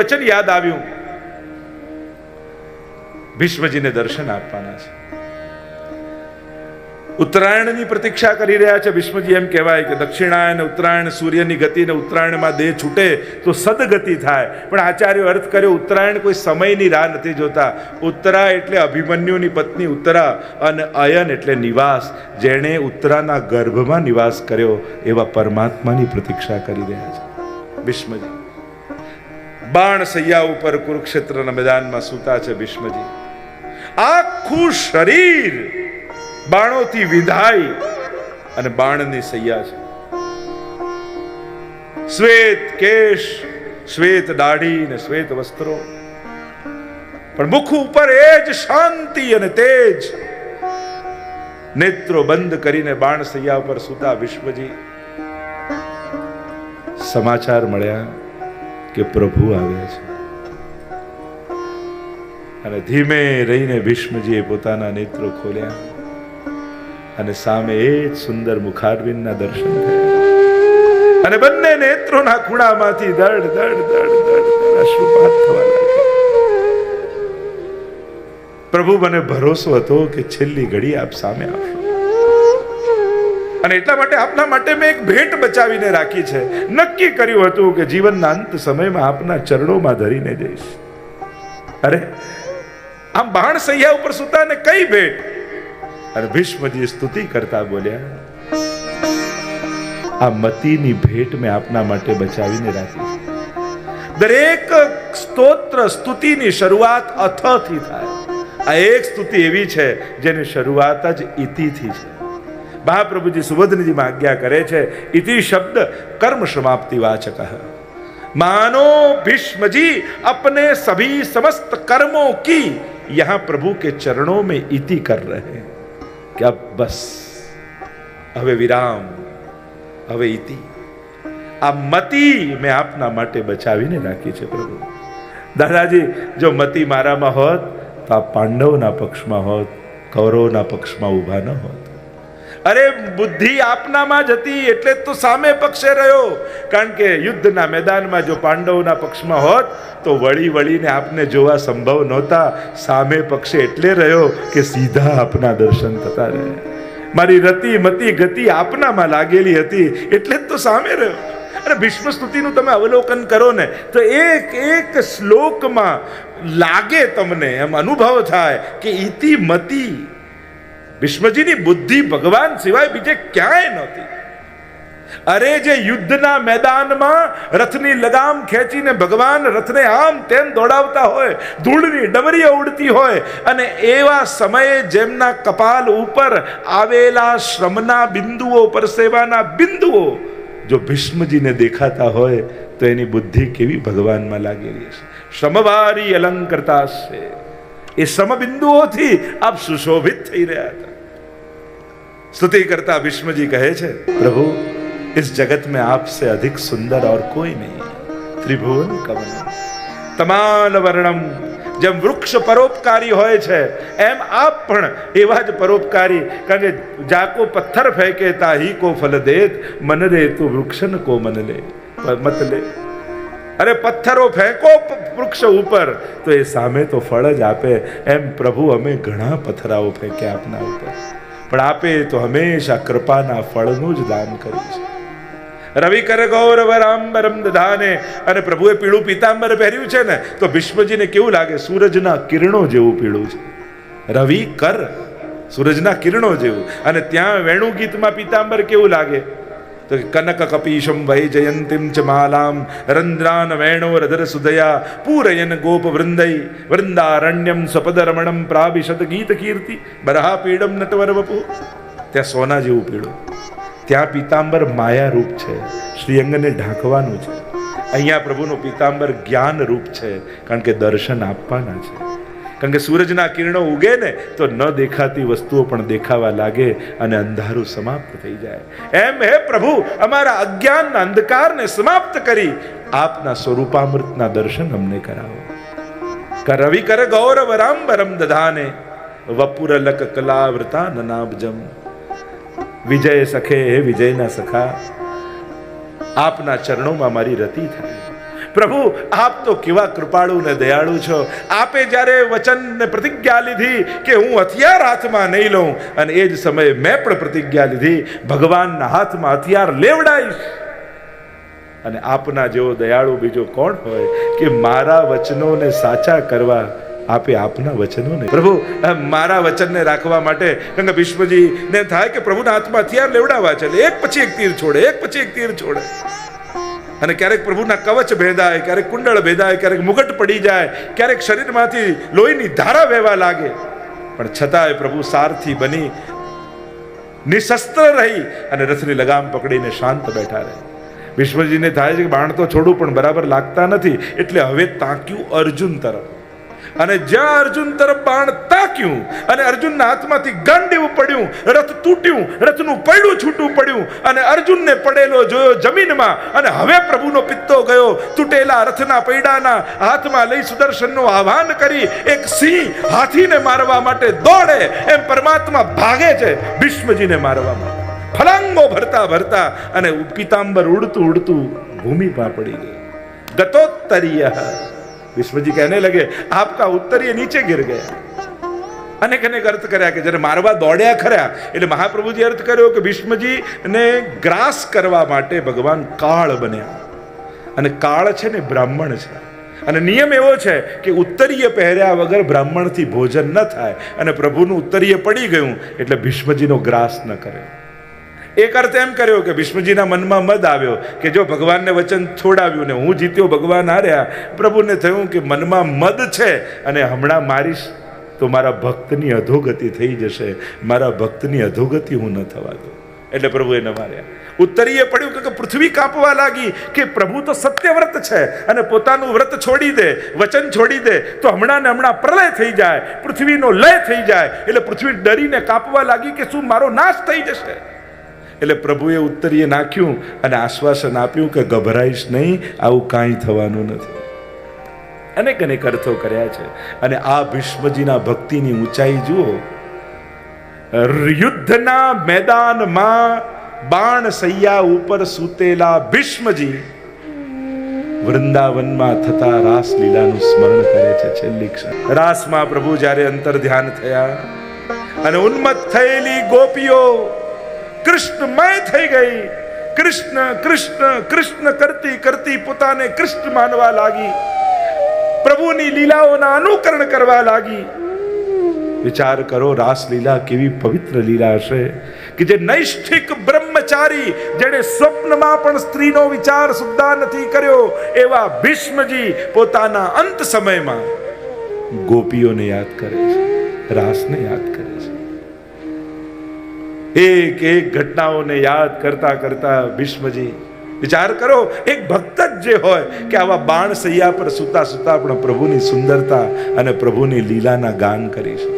વચન યાદ આવ્યું, ભીષ્મજીને દર્શન આપવાના છે. ઉત્તરાયણની પ્રતીક્ષા કરી રહ્યા છે ભીષ્મજી. એમ કહેવાય કે દક્ષિણાયન ઉત્તરાયણ સૂર્યની ગતિ ને ઉત્તરાયણમાં દેહ છૂટે તો સદગતિ થાય. પણ આચાર્યો અર્થ કર્યો, ઉત્તરાયણ કોઈ સમયની રાહ નથી જોતા. ઉત્તરા એટલે અભિમન્યુની પત્ની ઉત્તરા, અને અયન એટલે નિવાસ. જેણે ઉત્તરાના ગર્ભમાં નિવાસ કર્યો એવા પરમાત્માની પ્રતીક્ષા કરી રહ્યા છે ભીષ્મજી. બાણ સૈયા ઉપર કુરુક્ષેત્રના મેદાનમાં સૂતા છે ભીષ્મજી. આખું શરીર બાણોથી વિધાય અને બાણની સૈયા છે. શ્વેત કેશ, શ્વેત દાઢી ને શ્વેત વસ્ત્રો, પણ મુખ ઉપર એ જ શાંતિ અને તેજ. નેત્રો બંધ કરીને બાણ સૈયા ઉપર સૂતા ભીષ્મજી. સમાચાર મળ્યા કે પ્રભુ આવ્યા છે. અને ધીમે રહીને ભીષ્મજીએ પોતાના નેત્રો ખોલ્યા અને સામે એ જ સુંદર મુખારવિંદના દર્શન થયા. અને બંને નેત્રોના ખૂણામાંથી દડ દડ દડ દડ અશ્રુપાત થવા લાગ્યા. પ્રભુ, મને ભરોસો હતો કે છેલ્લી ઘડી આપ સામે આવશો, અને એટલા માટે આપના માટે મેં એક ભેટ બચાવીને રાખી છે. નક્કી કર્યું હતું કે જીવનના અંત સમયમાં આપના ચરણોમાં ધરીને જઈશ. અરે, આમ બાણ સૈયા ઉપર સુતા ને કઈ ભેટ? અને ભીષ્મજી સ્તુતિ કરતા બોલ્યા, આ મતીની ભેટ મેં આપના માટે બચાવીને રાખી છે. દરેક સ્તોત્ર સ્તુતિની શરૂઆત અથથી થાય. આ એક સ્તુતિ એવી છે જેની શરૂઆત જ ઇતિથી છે. મહાપ્રભુજી સુબોધનજીમાં આજ્ઞા કરે છે, ઇતિ શબ્દ કર્મ સમાપ્તિ વાચક. मानो भीष्म जी अपने सभी समस्त कर्मों की यहां प्रभु के चरणों में इति कर रहे हैं कि अब बस, હવે વિરામ, હવે ઇતિ. આ મતિ મેં આપના માટે બચાવીને રાખી છે પ્રભુ. દાદાજી, જો મતિ મારામાં હોત તો આ પાંડવના પક્ષમાં હોત, કૌરવના પક્ષમાં ઊભા ન હોત. અરે, બુદ્ધિ આપનામાં જ હતી એટલે તો સામે પક્ષે રહ્યો. કારણ કે યુદ્ધના મેદાનમાં જો પાંડવોના પક્ષમાં હોત તો વળી વળીને આપને જોવા સંભવ નહોતા. સામે પક્ષે એટલે રહ્યો કે સીધા આપના દર્શન થતા રહ્યા. મારી રતિ મતિ ગતિ આપનામાં લાગેલી હતી એટલે જ તો સામે રહ્યો. અને ભીષ્મ સ્તુતિનું તમે અવલોકન કરો ને તો એક એક શ્લોકમાં લાગે તમને, એમ અનુભવ થાય કે ઇતિ મતિ. ભીષ્મજીની બુદ્ધિ ભગવાન સિવાય બીજે ક્યાંય નહોતી. અરે, જે યુદ્ધના મેદાનમાં રથની લગામ ખેંચીને ભગવાન રથને આમ તેમ દોડાવતા હોય, ધૂળની ડમરીઓ ઉડતી હોય, અને એવા સમયે જેમના કપાલ ઉપર આવેલા શ્રમના બિંદુઓ, પરસેવાના બિંદુઓ જો ભીષ્મજીને દેખાતા હોય તો એની બુદ્ધિ કેવી ભગવાનમાં લાગેલી હશે. શ્રમવારી અલંકૃતા છે. એ શ્રમબિંદુઓથી આપ સુશોભિત થઈ રહ્યા હતા. स्तुति करता भीष्मजी कहे छे, प्रभु, इस जगत में आपसे अधिक सुंदर और कोई नहीं. त्रिभुवन कवन तमाल वर्णम. જેમ વૃક્ષ પરોપકારી હોય છે એમ આપ પણ એવા જ પરોપકારી. કારણ કે જાકો પથ્થર ફેંકે તાહી કો ફલ દેત, મન રે તું વૃક્ષન કો મન લે મત લે. અરે, પથ્થરો ફેંકો વૃક્ષ ઉપર તો એ સામે તો ફળ જ આપે. એમ પ્રભુ, અમે ઘણા પથ્થરાઓ ફેંક્યા આપના ઉપર, પણ આપે તો હંમેશા કૃપાના ફળનું જ દાન કર્યું છે. રવિ કર ગૌરવ રામબરમ દધાને. અને પ્રભુએ પીળું પીતાંબર પહેર્યું છે ને તો ભીષ્મજીને કેવું લાગે? સૂરજના કિરણો જેવું પીળું છે. રવિ કર, સૂરજના કિરણો જેવું. અને ત્યાં વેણુ ગીતમાં પીતાંબર કેવું લાગે? તો કનક કપીશમ વૈ જયંતિમ ચ માલામ રંદ્રાન વેણો રધર સુદયા પૂરયન ગોપ વૃંદૈ વૃંદારણ્યમ સપદરમણમ પ્રાભિશત ગીત કીર્તિ બરહા પીડમ નટવર વપુ. ત્યાં સોના જેવું પીળું. ત્યાં પીતાંબર માયા રૂપ છે, શ્રીઅંગને ઢાંકવાનું છે. અહીંયા પ્રભુનું પીતાંબર જ્ઞાન રૂપ છે, કારણ કે દર્શન આપવાના છે. કારણ કે સૂરજના કિરણો ઉગે ને તો ન દેખાતી વસ્તુઓ પણ દેખાવા લાગે અને અંધારું સમાપ્ત થઈ જાય. એમ હે પ્રભુ, અમારા અજ્ઞાનના અંધકારને સમાપ્ત કરી આપના સ્વરૂપામૃતના દર્શન અમને કરાવો. રવિ કર ગૌરવ રામબરમ દધાને વપુરલક કલાવૃતા નનાબજમ. વિજય સખે હે વિજયના સખા, આપના ચરણોમાં મારી રતિ થાય. પ્રભુ આપ તો કેવા કૃપાળુ ને દયાળુ છો. આપે જ્યારે વચન ને પ્રતિજ્ઞા લીધી કે હું હથિયાર હાથમાં નહીં લઉં, અને એ જ સમયે મેં પણ પ્રતિજ્ઞા લીધી ભગવાનના હાથમાં હથિયાર લેવડાઈશ. અને આપના જેવો દયાળુ બીજો કોણ હોય કે મારા વચનોને સાચા કરવા આપે આપના વચનોને. પ્રભુ મારા વચનને રાખવા માટે, કારણ કે ભીષ્મજીને થાય કે પ્રભુના હાથમાં હથિયાર લેવડાવવા છે, એટલે એક પછી એક તીર છોડે, એક પછી એક તીર છોડે. અને ક્યારેક પ્રભુના કવચ ભેદાય, ક્યારેક કુંડળ ભેદાય, ક્યારેક મુગટ પડી જાય, ક્યારેક શરીરમાંથી લોહીની ધારા વહેવા લાગે, પણ છતાંય પ્રભુ સારથી બની નિશસ્ત્ર રહી અને રથની લગામ પકડીને શાંત બેઠા રહે. ભીષ્મજીને થાય છે કે બાણ તો છોડું પણ બરાબર લાગતા નથી, એટલે હવે તાક્યું અર્જુન તરફ. અને જ્યાં અર્જુન તરફ બાણ તાક્યું અને અર્જુનના હાથમાંથી ગાંડીવું પડ્યું, રથ તૂટ્યું, રથનું પૈડું છૂટું પડ્યું, અને અર્જુનને પડેલો જોયો જમીનમાં. અને હવે પ્રભુનો પિત્તો ગયો. તૂટેલા રથના પૈડાના હાથમાં લઈ સુદર્શનનું આહ્વાન કરી એક સિંહ હાથીને મારવા માટે દોડે એમ પરમાત્મા ભાગે છે ભીષ્મજીને મારવા માટે. ફલાંગો ભરતા ભરતા અને પીતાંબર ઉડતું ઉડતું ભૂમિ પર પડી ગઈ. ગતોત્તરીય ભીષ્મજી કહેને લગે આપકા ઉત્તરીય નીચે ગિર ગયા. અનેક અનેક અર્થ કર્યા કે જ્યારે મારવા દોડ્યા ખરા, એટલે મહાપ્રભુજી અર્થ કર્યો કે ભીષ્મજી ને ગ્રાસ કરવા માટે ભગવાન કાળ બન્યા. અને કાળ છે ને બ્રાહ્મણ છે, અને નિયમ એવો છે કે ઉત્તરીય પહેર્યા વગર બ્રાહ્મણથી ભોજન ન થાય, અને પ્રભુનું ઉત્તરીય પડી ગયું એટલે ભીષ્મજીનો ગ્રાસ ન કરે. એક અર્થ એમ કર્યો કે ભીષ્મજીના મનમાં મદ આવ્યો કે જો ભગવાનને વચન છોડાવ્યું ને હું જીત્યો, ભગવાન હાર્યા. પ્રભુને થયું કે મનમાં મદ છે અને હમણાં મારીશ તો મારા ભક્તની અધોગતિ થઈ જશે, મારા ભક્તની અધોગતિ હું ન થવા દઉં. એટલે પ્રભુએ ન માર્યા. ઉત્તરીય પડ્યું કે પૃથ્વી કાપવા લાગી કે પ્રભુ તો સત્યવ્રત છે અને પોતાનું વ્રત છોડી દે, વચન છોડી દે તો હમણાં ને હમણાં પ્રલય થઈ જાય, પૃથ્વીનો લય થઈ જાય. એટલે પૃથ્વી ડરીને કાપવા લાગી કે શું મારો નાશ થઈ જશે. એટલે પ્રભુએ ઉત્તરીય નાખ્યું અને આશ્વાસન આપ્યું કે ગભરાઈશ નહીં, આવું કાંઈ થવાનું નથી. અનેક અનેક અર્થો કર્યા છે. અને આ ભીષ્મજીના ભક્તિની ઊંચાઈ જુઓ. યુદ્ધના મેદાનમાં બાણ સૈયા ઉપર સૂતેલા ભીષ્મજી વૃંદાવનમાં થતા રાસ લીલાનું સ્મરણ કરે છે. છેલ્લી ક્ષણ રાસમાં પ્રભુ જ્યારે અંતર ધ્યાન થયા અને ઉન્મત્ત થયેલી ગોપીઓ કૃષ્ણમય થઈ ગઈ. કૃષ્ણ કૃષ્ણ કૃષ્ણ કરતી કરતી પોતાને કૃષ્ણ માનવા લાગી, પ્રભુની લીલાઓના અનુકરણ કરવા લાગી. વિચાર કરો રાસલીલા કેવી પવિત્ર લીલા હશે કે જે નૈષ્ઠિક બ્રહ્મચારી જેણે સ્વપ્નમાં પણ સ્ત્રીનો વિચાર સુદ્ધા નથી કર્યો એવા ભીષ્મજી પોતાના અંત સમયમાં ગોપીઓને યાદ કરે છે, રાસને યાદ કરે છે. એક એક ઘટનાઓને યાદ કરતા કરતા ભીષ્મજી વિચાર કરો, એક ભક્ત જ જે હોય કે આવા બાણ સૈયા પર સુતા સુતા પણ પ્રભુની સુંદરતા અને પ્રભુની લીલાના ગાન કરી શકે.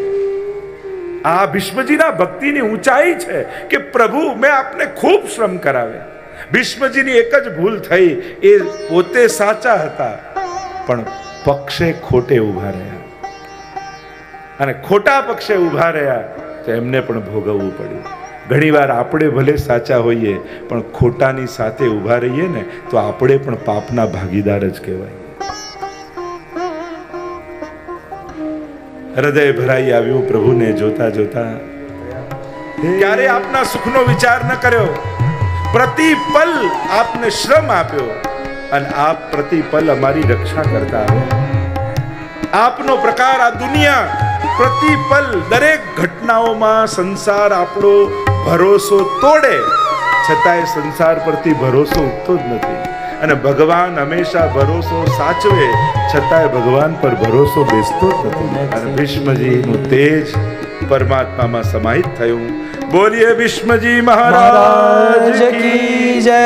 આ ભીષ્મજીના ભક્તિની ઊંચાઈ છે કે પ્રભુ મેં આપને ખૂબ શ્રમ કરાવ્યા. ભીષ્મજીની એક જ ભૂલ થઈ, એ પોતે સાચા હતા પણ પક્ષે ખોટે ઊભા રહ્યા, અને ખોટા પક્ષે ઊભા રહ્યા તો એમને પણ ભોગવવું પડ્યું. ઘણીવાર આપણે ભલે સાચા હોઈએ પણ ખોટાની સાથે ઊભા રહીએ ને તો આપણે પણ પાપના ભાગીદાર જ કહેવાય. હૃદય ભરાઈ આવ્યું પ્રભુને જોતા જોતા. ક્યારે આપના સુખનો વિચાર ન કર્યો, પ્રતિપલ આપને શ્રમ આપ્યો અને આપ પ્રતિપલ અમારી રક્ષા કરતા આવ્યા. આપનો પ્રકાર આ દુનિયા પ્રતિપલ દરેક ઘટનાઓમાં સંસાર આપણો ભરોસો તોડે, છતાંય સંસાર પરથી ભરોસો ઉઠતો જ નથી. અને ભગવાન હંમેશા ભરોસો સાચવે, છતાંય ભગવાન પર ભરોસો બેસતો જ નથી. અને ભીષ્મજીનું તેજ પરમાત્મામાં સમાહિત થયું. બોલીએ ભીષ્મજી મહારાજ કી જય.